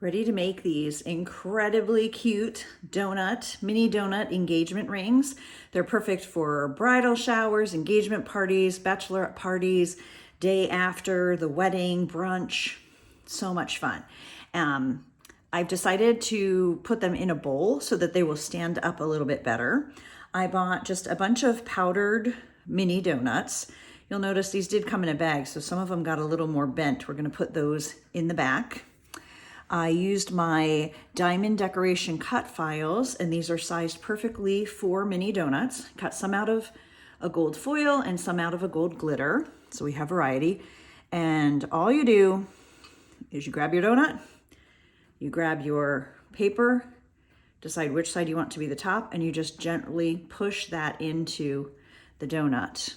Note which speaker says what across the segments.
Speaker 1: Ready to make these incredibly cute mini donut engagement rings. They're perfect for bridal showers, engagement parties, bachelorette parties, day after the wedding, brunch. So much fun. I've decided to put them in a bowl so that they will stand up a little bit better. I bought just a bunch of powdered mini donuts. You'll notice these did come in a bag, so some of them got a little more bent. We're gonna put those in the back. I used my diamond decoration cut files, and these are sized perfectly for mini donuts. Cut some out of a gold foil and some out of a gold glitter, so we have variety. And all you do is you grab your donut, you grab your paper, decide which side you want to be the top, and you just gently push that into the donut.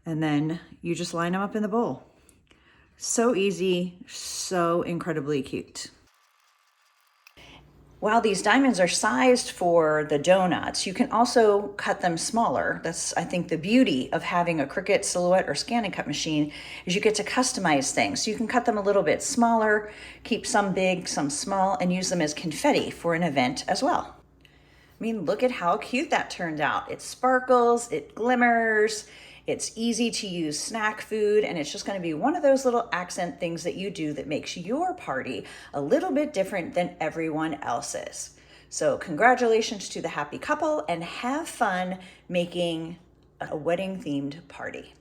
Speaker 1: And then you just line them up in the bowl. So easy, so incredibly cute. While these diamonds are sized for the donuts, you can also cut them smaller. That's, I think, the beauty of having a Cricut Silhouette or scan and cut machine is you get to customize things. So you can cut them a little bit smaller, keep some big, some small, and use them as confetti for an event as well. I mean, look at how cute that turned out. It sparkles, it glimmers, it's easy to use snack food, and it's just gonna be one of those little accent things that you do that makes your party a little bit different than everyone else's. So congratulations to the happy couple, and have fun making a wedding themed party.